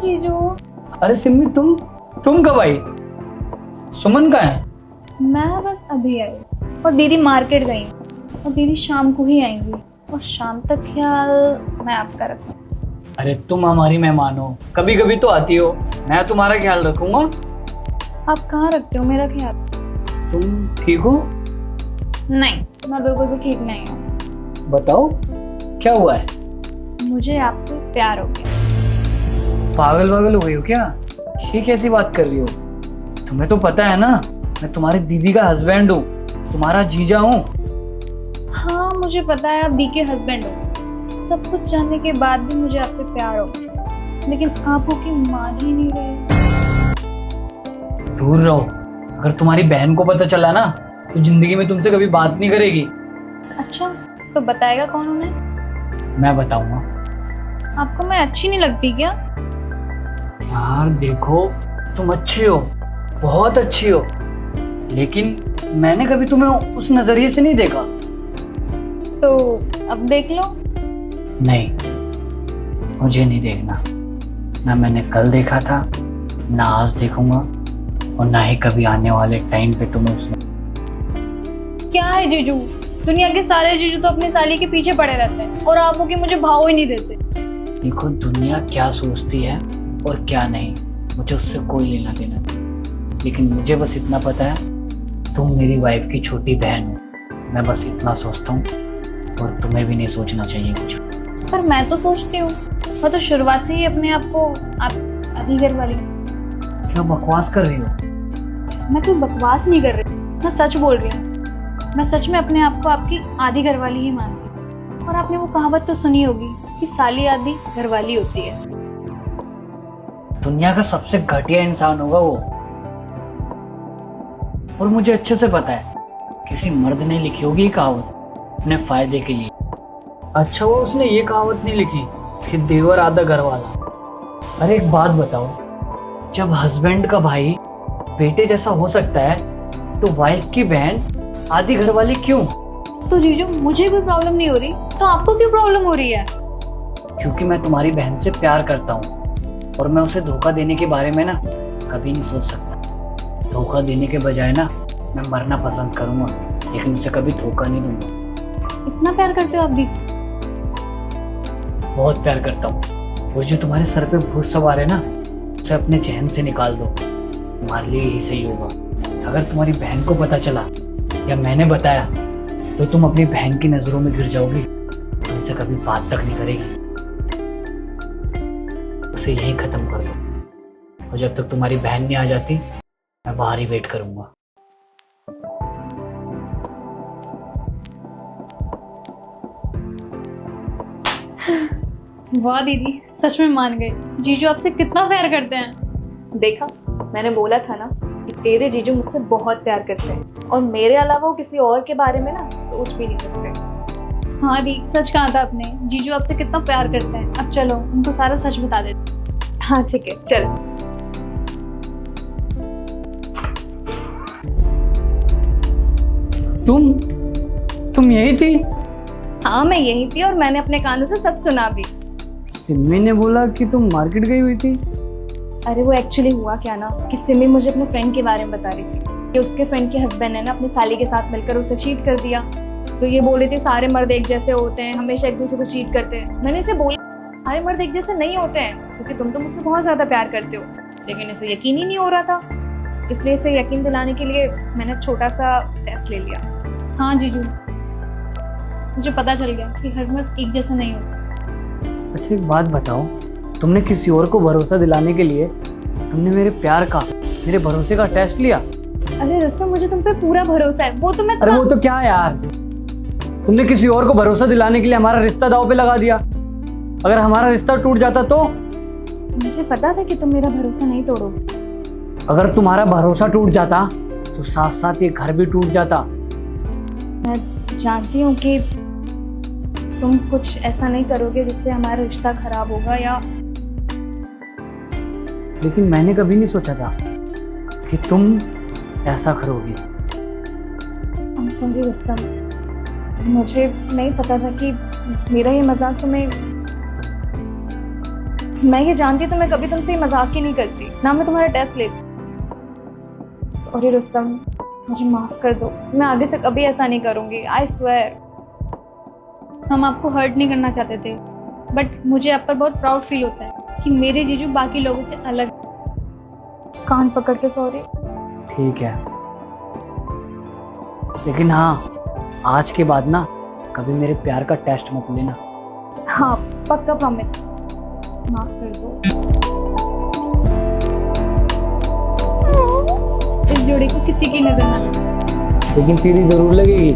जीजू। अरे सिम्मी, तुम कब आई? सुमन कहाँ है? मैं बस अभी आई और दीदी मार्केट गई और दीदी शाम को ही आएंगी और शाम तक ख्याल मैं आपका रखूँ। अरे तुम हमारी मेहमान हो, कभी कभी तो आती हो, मैं तुम्हारा ख्याल रखूंगा। आप कहाँ रखते हो मेरा ख्याल? तुम ठीक हो? नहीं, मैं बिल्कुल भी ठीक नहीं हूँ। बताओ क्या हुआ है? मुझे आपसे प्यार हो गया। पागल वागल हो गई हो क्या? ये कैसी बात कर रही हो? तुम्हें तो पता है ना, मैं तुम्हारी दीदी का हस्बैंड हूँ, तुम्हारा जीजा हूँ। हाँ मुझे पता है आप दी के हस्बैंड हो। सब कुछ जानने के बाद भी मुझे आपसे प्यार हो गया, लेकिन आपको की मान ही नहीं रहे। दूर रहो, अगर तुम्हारी बहन को पता चला ना तो जिंदगी में तुमसे कभी बात नहीं करेगी। अच्छा तो बताएगा कौन उन्हें? मैं बताऊंगा। आपको मैं अच्छी नहीं लगती क्या? यार देखो, तुम अच्छी हो, बहुत अच्छी हो, लेकिन मैंने कभी तुम्हें उस नजरिए से नहीं देखा। तो अब देख लो। नहीं, मुझे नहीं देखना। ना मैंने कल देखा था, ना आज देखूंगा, और ना ही कभी आने वाले टाइम पे तुम्हें उसने। क्या है जीजू, दुनिया के सारे जीजू तो अपनी साली के पीछे पड़े रहते हैं और आप हो कि मुझे भाव ही नहीं देते। देखो, दुनिया क्या सोचती है और क्या नहीं, मुझे उससे कोई लेना देना नहीं। लेकिन मुझे बस इतना पता है, तुम मेरी वाइफ की छोटी बहन हो। मैं बस इतना सोचता हूँ, और तुम्हें भी नहीं सोचना चाहिए कुछ। पर मैं तो सोचती हूँ, मैं तो शुरुआत से ही अपने आप को आप आधी घर वाली। क्या बकवास कर रही हो? मैं कोई बकवास नहीं कर रही, मैं सच बोल रही हूँ। मैं सच में अपने आप को आपकी आधी घरवाली ही मानती हूँ। और आपने वो कहावत तो सुनी होगी कि साली आधी घरवाली होती है। दुनिया का सबसे घटिया इंसान होगा वो, और मुझे अच्छे से पता है किसी मर्द ने लिखी होगी ये कहावत अपने फायदे के लिए। अच्छा वो उसने ये कहावत नहीं लिखी कि देवर आधा घर वाला। अरे एक बात बताओ, जब हस्बैंड का भाई बेटे जैसा हो सकता है, तो वाइफ की बहन आधी घरवाली क्यों? तो जीजू मुझे कोई प्रॉब्लम नहीं हो रही, तो आपको क्यों प्रॉब्लम हो रही है? क्योंकि मैं तुम्हारी बहन से प्यार करता हूँ, और मैं उसे धोखा देने के बारे में ना कभी नहीं सोच सकता। धोखा देने के बजाय ना मैं मरना पसंद करूंगा, लेकिन उसे कभी धोखा नहीं दूंगा। इतना प्यार करते हो आप दी से? बहुत प्यार करता हूँ। वो जो तुम्हारे सर पे भूत सवार है ना, उसे अपने चैन से निकाल दो, तुम्हारे लिए यही सही होगा। अगर तुम्हारी बहन को पता चला या मैंने बताया, तो तुम अपनी बहन की नजरों में गिर जाओगी, तुमसे कभी बात तक नहीं करेगी। उसे यहीं खत्म कर दो, और जब तक तुम्हारी बहन नहीं आ जाती, मैं बाहर ही वेट करूंगा। वाह दीदी, सच में मान गए। जीजू आपसे कितना प्यार करते हैं। देखा, मैंने बोला था ना कि तेरे जीजू मुझसे बहुत प्यार करते हैं, और मेरे अलावा वो किसी और के बारे में ना सोच भी नहीं सकते। हाँ दी, सच कहा था आपने, जीजू आपसे कितना प्यार करते हैं। अब चलो उनको सारा सच बता देते। हाँ ठीक है, चलो। तुम यही थी? हाँ मैं यही थी, और मैंने अपने कानों से सब सुना भी। सिम्मी ने बोला कि तुम मार्केट गई हुई थी। अरे वो एक्चुअली हुआ क्या ना कि सिमी मुझे अपने फ्रेंड के बारे में बता रही थी कि उसके फ्रेंड के हस्बैंड ने ना अपनी साली के साथ मिलकर उसे चीट कर दिया। तो ये बोल रही थी सारे मर्द एक जैसे होते हैं, हमेशा एक दूसरे को चीट करते हैं। मैंने इसे बोला सारे मर्द एक जैसे नहीं होते हैं, क्योंकि तुम तो मुझसे बहुत ज्यादा प्यार करते हो। लेकिन इसे यकीन ही नहीं हो रहा था, इसलिए इसे यकीन दिलाने के लिए मैंने छोटा सा टेस्ट ले लिया। हाँ जीजू, मुझे पता चल गया कि हर मर्द एक जैसा नहीं होता। अच्छा एक बात बताओ, तुमने किसी और को भरोसा दिलाने के लिए तुमने मेरे प्यार का, मेरे भरोसे का टेस्ट लिया? अरे रुस्तम, मुझे तुम पे पूरा भरोसा है। वो तो मैं अरे वो तो क्या यार, तुमने किसी और को भरोसा दिलाने के लिए हमारा रिश्ता दांव पे लगा दिया। अगर हमारा रिश्ता टूट जाता तो? मुझे पता था कि तुम मेरा भरोसा नहीं तोड़ोगे। अगर तुम्हारा भरोसा टूट जाता तो साथ साथ ये घर भी टूट जाता। मैं जानती हूँ कि तुम कुछ ऐसा नहीं करोगे जिससे हमारा रिश्ता खराब होगा, या लेकिन मैंने कभी नहीं सोचा था कि तुम ऐसा करोगी। I'm sorry रुस्तम, मुझे नहीं पता था कि मेरा ये मजाक तुम्हें मैं ये जानती तो मैं कभी तुमसे ये मजाक ही नहीं करती, ना मैं तुम्हारा टेस्ट लेती। सॉरी रुस्तम, मुझे माफ कर दो, मैं आगे से कभी ऐसा नहीं करूंगी, आई स्वेयर। हम आपको हर्ट नहीं करना चाहते थे, बट मुझे आप पर बहुत प्राउड फील होता है कि मेरे जीजू बाकी लोगों से अलग। कान पकड़ के सॉरी। ठीक है, लेकिन हाँ, आज के बाद ना कभी मेरे प्यार का टेस्ट मत लेना। हाँ पक्का, प्रॉमिस। माफ कर दो। इस जोड़ी को किसी की नजर ना लगे। लेकिन तेरी जरूर लगेगी।